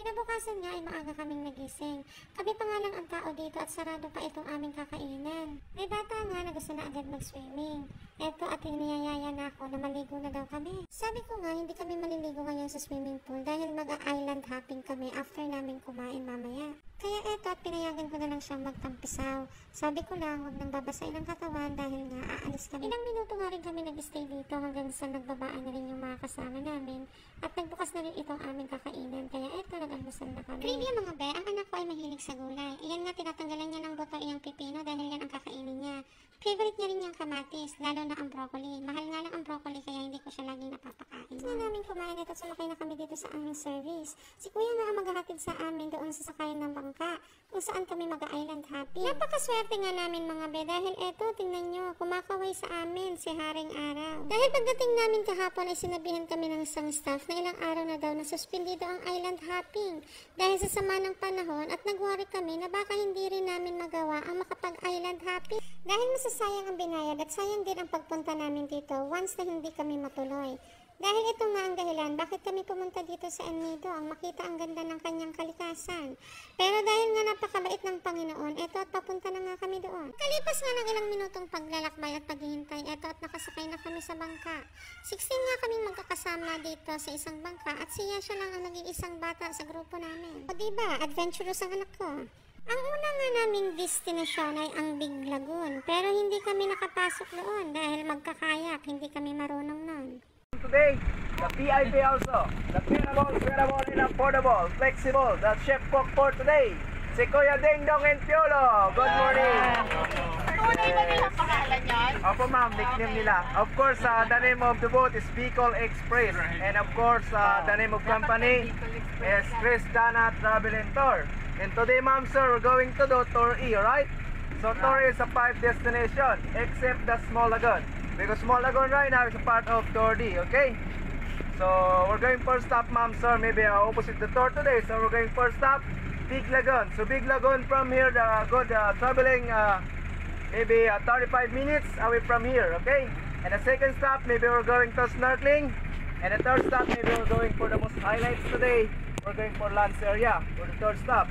Kinabukasan nga ay maaga kaming nagising. Kami pa nga lang ang tao dito at sarado pa itong aming kakainan. May bata nga na gusto na agad mag-swimming. Eto at hiniyayaya na ako na maligo na daw kami. Sabi ko nga hindi kami maliligo ngayon sa swimming pool dahil mag-island hopping kami after namin kumain mamaya. Kaya eto at pinayagan ko na lang siyang magtampisaw. Sabi ko lang huwag nang babasain ang katawan dahil nga aalis kami. Ilang minuto nga rin kami nag-stay dito hanggang sa nagbabaan na rin yung mga kasama namin at nagbukas na rin itong aming kakainan. Kaya eto nag-almusal na kami. Trivia mga be, ang anak ko ay mahilig sa gulay. Iyan nga tinatanggalan niya ng buto iyang pipino dahil yan ang kakainin niya. Favorite niya rin yung kamatis, lalo na ang broccoli. Mahal nga lang ang broccoli kaya hindi ko siya laging napapakain. Nga namin kumain at sumakay na kami dito sa aming service. Si kuya nga ang maghahatid sa amin doon sa sakayan ng bangka kung saan kami mag-island hopping. Napakaswerte nga namin mga be dahil eto tingnan nyo, kumakaway sa amin si Haring Araw. Dahil pagdating namin kahapon ay sinabihan kami ng isang staff na ilang araw na daw na suspendido ang island hopping dahil sa sama ng panahon at nagwari kami na baka hindi rin namin magawa ang makapag-island hopping dahil masasayang ang binayad at sayang din ang pagpunta namin dito once na hindi kami matuloy. Dahil ito nga ang dahilan bakit kami pumunta dito sa El Nido, ang makita ang ganda ng kanyang kalikasan. Pero dahil nga napakabait ng Panginoon, eto at papunta na nga kami doon. Kalipas nga ng ilang minutong paglalakbay at paghihintay, eto at nakasakay na kami sa bangka. 16 nga kaming magkakasama dito sa isang bangka at siya lang ang nag-iisang bata sa grupo namin. O diba, adventurous ang anak ko. Ang una nga naming destinasyon ay ang Big Lagoon, pero hindi kami nakapasok doon dahil magkakayak, hindi kami marunong nun. Today, the VIP also, the wearable, and affordable, flexible, the chef cook for today, si Kuya Ding Dong and Piolo. Good morning! Tunay ba nilang pangalan yan? Opo ma'am, nickname nila. Of course, the name of the boat is Bicol Express. And of course, the name of company is Chris Dana Travel and Tour. And today ma'am sir, we're going to do Tour E, right? So Tour E is a 5 destination, except the Small Lagoon. Because Small Lagoon right now is a part of Tour D, okay? So we're going first stop ma'am sir, maybe opposite the tour today. So we're going first stop, Big Lagoon. So Big Lagoon from here, good traveling maybe 35 minutes away from here, okay? And the second stop, maybe we're going to snorkeling. And the third stop, maybe we're going for the most highlights today. We're going for lunch area for the third stop.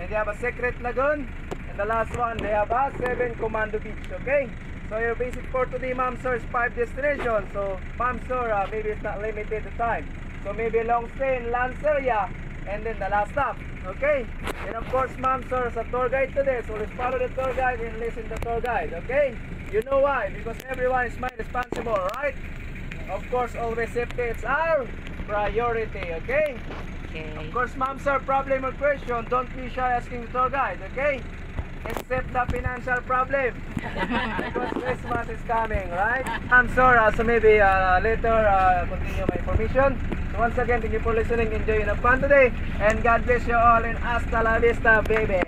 And they have a secret lagoon. And the last one, they have a 7 Commando Beach, okay? So your basic for today, ma'am sir, is 5 destinations. So ma'am sir, maybe it's not limited to time. So maybe long stay in lunch area. And then the last stop, okay? And of course, ma'am sir, as a tour guide today, so let's follow the tour guide and listen to the tour guide, okay? You know why? Because everyone is my responsible, right? Of course, always safety, it's our priority, okay? Of course, ma'am sir, problem or question, don't be shy asking the tour guide, okay? Except the financial problem. Because Christmas is coming, right? I'm sorry, so maybe later continue my information. So once again, thank you for listening. Enjoy your fun today. And God bless you all and hasta la vista, baby.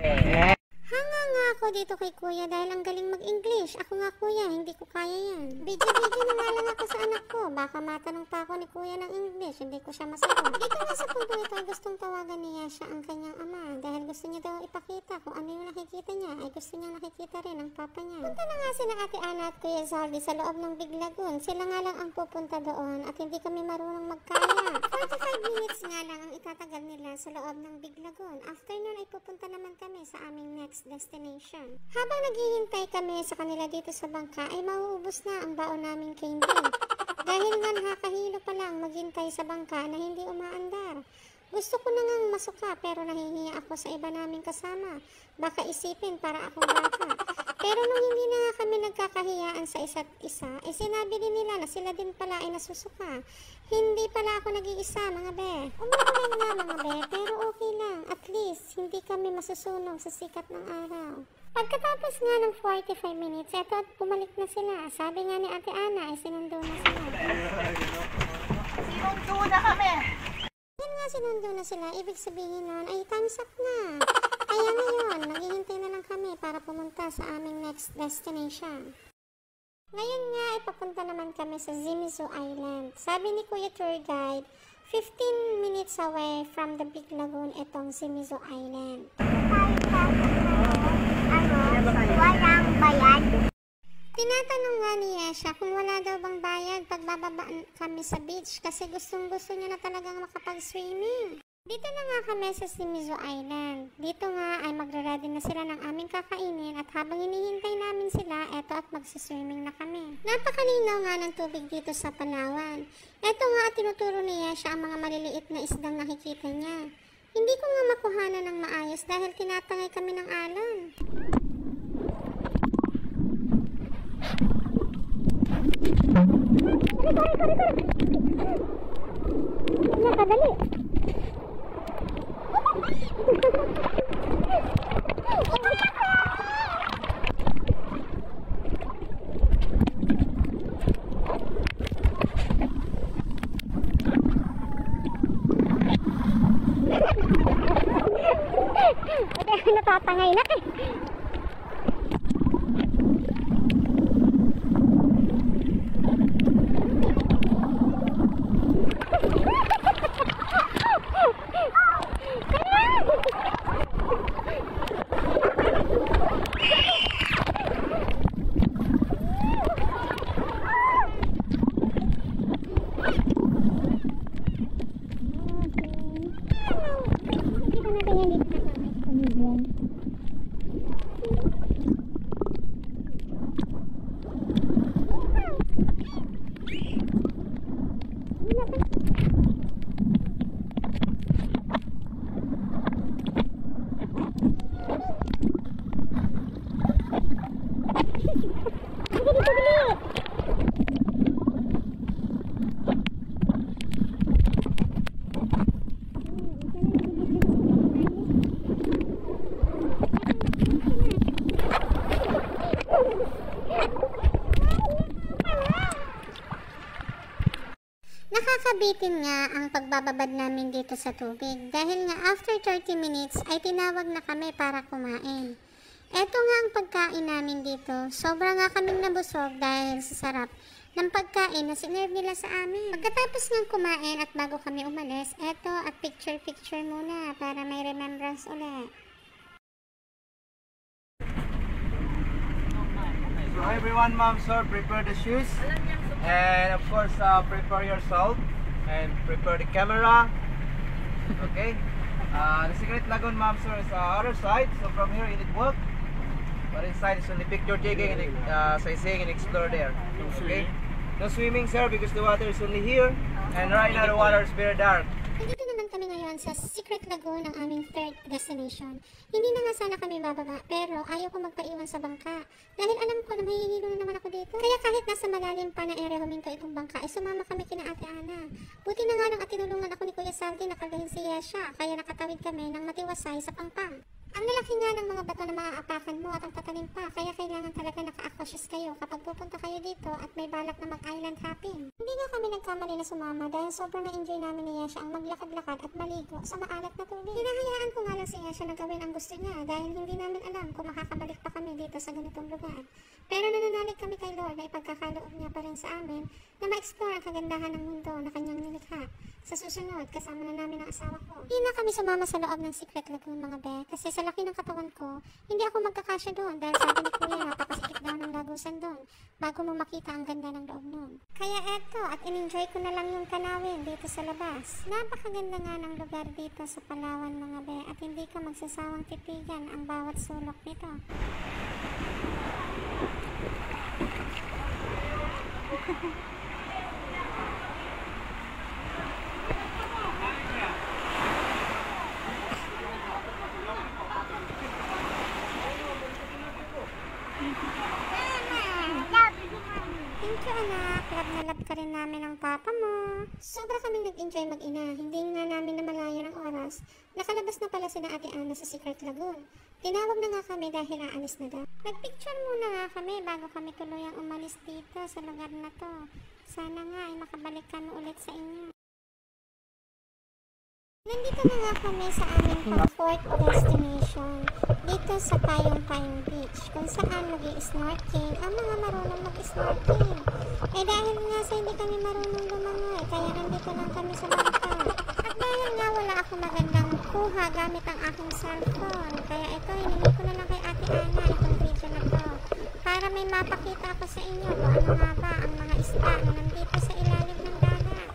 Hanga nga ako dito kay kuya dahil ang galing mag-English. Ako nga kuya, hindi ko kaya yan. Video na nga lang ako sa anak ko. Baka matanong pa ako ni kuya ng English, hindi ko siya masagot. Dito nga sa punto ito ay gustong tawagan niya siya ang kanyang ama dahil gusto niya daw ipakita kung ano yung nakikita niya ay gusto niya nakikita rin ang papa niya. Punta na nga sila Ate Ana at Kuya Zaldi sa loob ng Big Lagoon. Sila nga lang ang pupunta doon at hindi kami marunong magkaya. 45 minutes nga lang ang itatagal nila sa loob ng Big Lagoon. After nun ay pupunta naman kami sa aming next destination. Habang naghihintay kami sa kanila dito sa bangka ay mauubos na ang baon naming candy. Dahil nga nakakahilo pa lang maghintay sa bangka na hindi umaandar. Gusto ko na ngang masuka pero nahihiya ako sa iba naming kasama. Baka isipin para akong bata. Pero nung hindi na nga kami nagkakahiyaan sa isa't isa, sinabi din nila na sila din pala ay nasusuka. Hindi pala ako nag-iisa mga be. Umuulan nga mga be, pero okay lang. At least, hindi kami masusunog sa sikat ng araw. Pagkatapos nga ng 45 minutes, eto at bumalik na sila. Sabi nga ni Ate Ana ay sinundo na sila. Sinundo na kami! Yan nga sinundo na sila, ibig sabihin nun ay time's up na. Kaya ngayon, naghihintay na lang kami para pumunta sa aming next destination. Ngayon nga ay papunta naman kami sa Zimizu Island. Sabi ni Kuya Tour Guide, 15 minutes away from the Big Lagoon itong Zimizu Island. Walang bayad? Tinatanong nga niya siya kung wala daw bang bayad pag bababa kami sa beach kasi gustong-gusto niya na talagang makapag-swimming. Dito na nga kami sa Shimizu Island. Dito nga ay magre-ready na sila ng aming kakainin at habang hinihintay namin sila, eto at magsiswimming na kami. Napakalinaw nga ng tubig dito sa Palawan. Eto nga at tinuturo niya siya ang mga maliliit na isdang nakikita niya. Hindi ko nga makuhanan ng maayos dahil tinatangay kami ng alon. Nakadali. Natatangay na eh. Nakakabitin nga ang pagbababad namin dito sa tubig dahil nga after 30 minutes ay tinawag na kami para kumain. Eto nga ang pagkain namin dito. Sobra nga kaming nabusog dahil sa sarap ng pagkain na sinerve nila sa amin. Pagkatapos nga kumain at bago kami umalis, eto at picture muna para may remembrance ulit. So everyone, ma'am, sir, prepare the shoes. And of course, prepare yourself. And prepare the camera. Okay. The Secret Lagoon, ma'am, sir, is other side. So from here, you need walk. But inside is only picture taking and sightseeing and explore there. Okay. No swimming, sir, because the water is only here. And right now, the water is very dark. Nandito naman kami ngayon sa Secret Lagoon, ang aming third destination. Hindi na nga sana kami bababa, pero ayaw ko magpaiwan sa bangka. Dahil alam ko na mahihilo na naman ako dito. Kaya kahit nasa malalim pa na area huminto itong bangka, ay sumama kami kina Ate Ana. Buti na nga lang at tinulungan ako ni Kuya Salty na kargahin si Yesha, kaya nakatawid kami ng matiwasay sa pangpang. Ang lalaki nga ng mga bato na maaapakan mo at ang tatanim pa, kaya kailangan talaga naka-cautious kayo kapag pupunta kayo dito at may balak na mag-island hopping. Hindi nga kami nagkamali na sumama dahil sobrang na-enjoy namin ni Yesha ang maglakad-lakad at maligo sa maalat na tubig. Hinahayaan ko nga lang si Yesha na gawin ang gusto niya dahil hindi namin alam kung makakabalik pa kami dito sa ganitong lugar. Pero nananalig kami kay Lord na ipagkakaloob niya pa rin sa amin na ma-explore ang kagandahan ng mundo na kanyang nilikha. Sa susunod, kasama na namin ang asawa ko. Hindi na kami sumama sa loob ng Secret Lagoon, mga be, kasi sa laki ng katawan ko, hindi ako magkakasya doon dahil sabi ni Kuya, papasikip daw ng lagusan doon bago mo makita ang ganda ng loob noon. Kaya eto, at in-enjoy ko na lang yung tanawin dito sa labas. Napakaganda nga ng lugar dito sa Palawan, mga be, at hindi ka magsasawang titigan ang bawat sulok nito. Thank you, anak. Love na love ka rin namin ang papa mo. Sobra kaming nag-enjoy mag-ina. Hindi nga namin namalayan ang oras. Nakalabas na pala sina Ate Ana sa Secret Lagoon. Tinawag na nga kami dahil aalis na daw. Nagpicture muna nga kami bago kami tuluyang umalis dito sa lugar na to. Sana nga ay makabalik kami ulit sa inyo. Nandito na nga kami sa aming comfort destination dito sa Payong Beach kung saan mag-i-snorkeling ang mga marunong mag-snorkeling. Eh dahil nga sa hindi kami marunong lumangoy, kaya nandito lang kami sa bangka. At dahil nga wala ako magandang kuha gamit ang aking cellphone, kaya ito hiningi ko na lang kay Ate Ana itong video na to para may mapakita ako sa inyo kung ano nga ba ang mga isda na nandito sa ilalim ng dagat.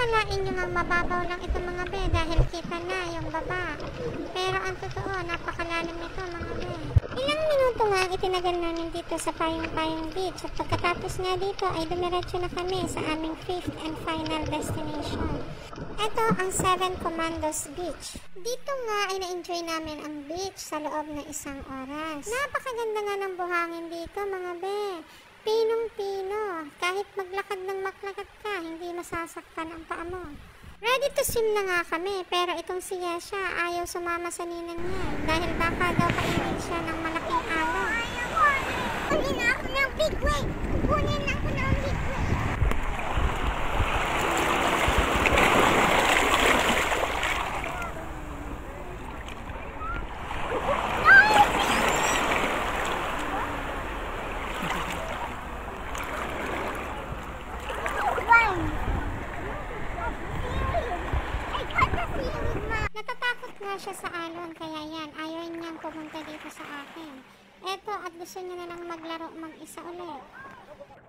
Akalain nyo ngang mababaw lang ito mga be dahil kita na yung baba. Pero ang totoo, napakalalim nito mga be. Ilang minuto nga ang itinagal namin dito sa Payong-Payong Beach at pagkatapos nga dito ay dumiretso na kami sa aming 5th and final destination. Ito ang Seven Commandos Beach. Dito nga ay na-enjoy namin ang beach sa loob ng 1 oras. Napakaganda nga ng buhangin dito mga be. Pinong-pino. Kahit maglakad ng maglakad ka, hindi masasaktan ang paa mo. Ready to swim na nga kami, pero itong si Yesha ayaw sumama sa ninang niya dahil baka daw kainin siya ng malaking alon. Kunin na ako ng big wave! Kunin na ako ng big wave! Natatakot nga siya sa alon, kaya yan, ayaw niyang pumunta dito sa akin. Eto, at gusto niya na lang maglaro mag-isa ulit.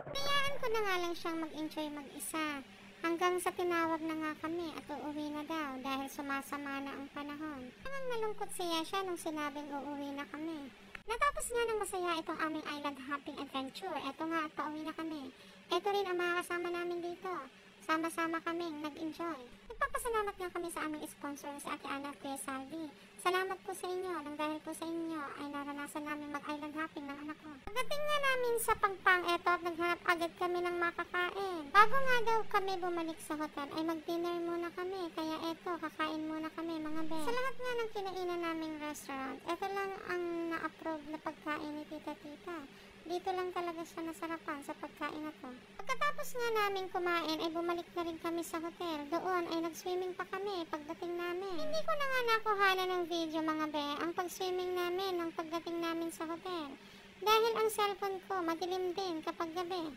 Hayaan ko na nga lang siyang mag-enjoy mag-isa. Hanggang sa tinawag na nga kami at uuwi na daw dahil sumasama na ang panahon. Hanggang nalungkot siya nung sinabing uuwi na kami. Natapos nga ng masaya itong aming island hopping adventure. Eto nga at pauwi na kami. Eto rin ang mga kasama namin dito. Sama-sama kaming nag-enjoy. Nagpapasalamat nga kami sa aming sponsor si Ate Ana at Kuya Salvi. Salamat po sa inyo. Nang dahil po sa inyo ay naranasan namin mag-island hopping ng anak ko. Pagdating nga namin sa Pangpang, eto at naghanap agad kami ng makakain. Bago nga daw kami bumalik sa hotel ay mag-dinner muna kami. Kaya eto, kakain muna kami mga be. Sa lahat nga ng kinainan naming restaurant, eto lang ang na-approve na pagkain ni Tita. Dito lang talaga siya nasarapan sa pagkain na to. Pagkatapos nga namin kumain ay bumalik na rin kami sa hotel. Doon ay nag-swimming pa kami pagdating namin. Hindi ko na nga nakuhanan ng video mga be ang pag-swimming namin ng pagdating namin sa hotel. Dahil ang cellphone ko madilim din kapag gabi.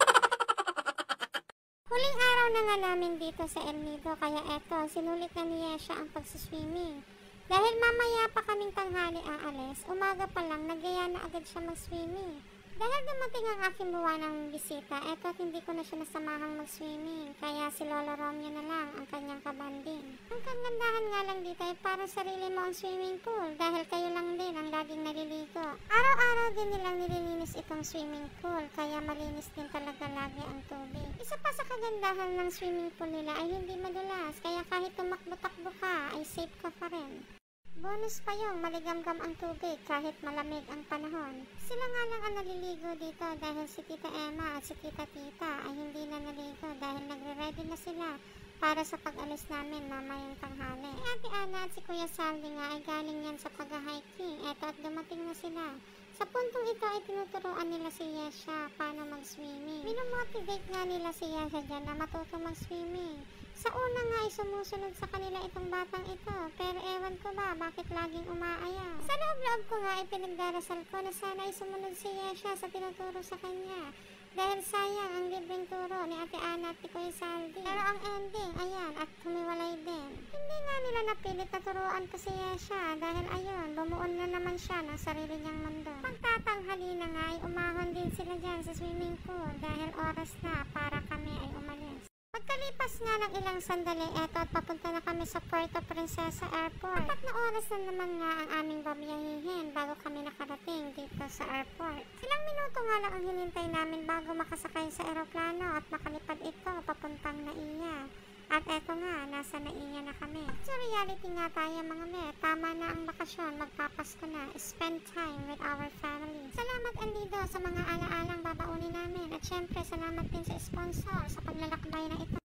Huling araw na nga namin dito sa El Nido kaya eto, sinulit na ni Yesha ang pagsiswimming. Dahil mamaya pa kaming tanghali aalis, umaga pa lang nagaya na agad siya mag-swimming. Dahil dumating ang aking buwanang bisita, eto at hindi ko na siya nasamahang mag-swimming, kaya si Lolo Romeo na lang ang kanyang kabanding. Ang kagandahan nga lang dito ay parang sarili mo ang swimming pool dahil kayo lang din ang laging naliligo. Araw-araw din nilang nililinis itong swimming pool, kaya malinis din talaga lagi ang tubig. Isa pa sa kagandahan ng swimming pool nila ay hindi madulas, kaya kahit tumakbo-takbo ka ay safe ka pa rin. Bonus pa yung maligamgam ang tubig kahit malamig ang panahon. Sila nga lang ang naliligo dito dahil si Tita Emma at si Tita ay hindi na naligo dahil nagre-ready na sila para sa pag-alis namin mamayang tanghali. Si Ate Ana at si Kuya Salvi nga ay galing yan sa pag-hiking. Eto at dumating na sila. Sa puntong ito ay tinuturuan nila si Yesha paano mag-swimming. Minomotivate nga nila si Yesha dyan na matuto mag-swimming. Sa una nga ay sumusunod sa kanila itong batang ito, pero ewan ko ba bakit laging umaayaw. Sa loob-loob ko nga ay pinagdarasal ko na sana ay sumunod si Yesha sa tinuturo sa kanya. Dahil sayang ang libreng turo ni Ate Ana at ni Kuya Salvi. Pero ang ending, ayan, at humiwalay din. Hindi nga nila napilit na turuan ko si Yesha dahil ayun, bumuon na naman siya ng sarili niyang mundo. Pagtatanghali na nga ay umahon din sila dyan sa swimming pool dahil oras na para kami ay umalis. Pagkalipas nga ng ilang sandali, eto at papunta na kami sa Puerto Princesa Airport. 4 na oras na naman nga ang aming babiyahihin bago kami nakarating dito sa airport. Ilang minuto nga lang ang hinintay namin bago makasakay sa eroplano at makalipad ito papuntang Naiya. At eto nga, nasa Naiya na kami. Sa reality nga tayo mga me, tama na ang bakasyon, magpapasko na, spend time with our family. Salamat Andido sa mga alaalang babaunin namin at syempre salamat din sa sponsor sa paglalakbay na ito.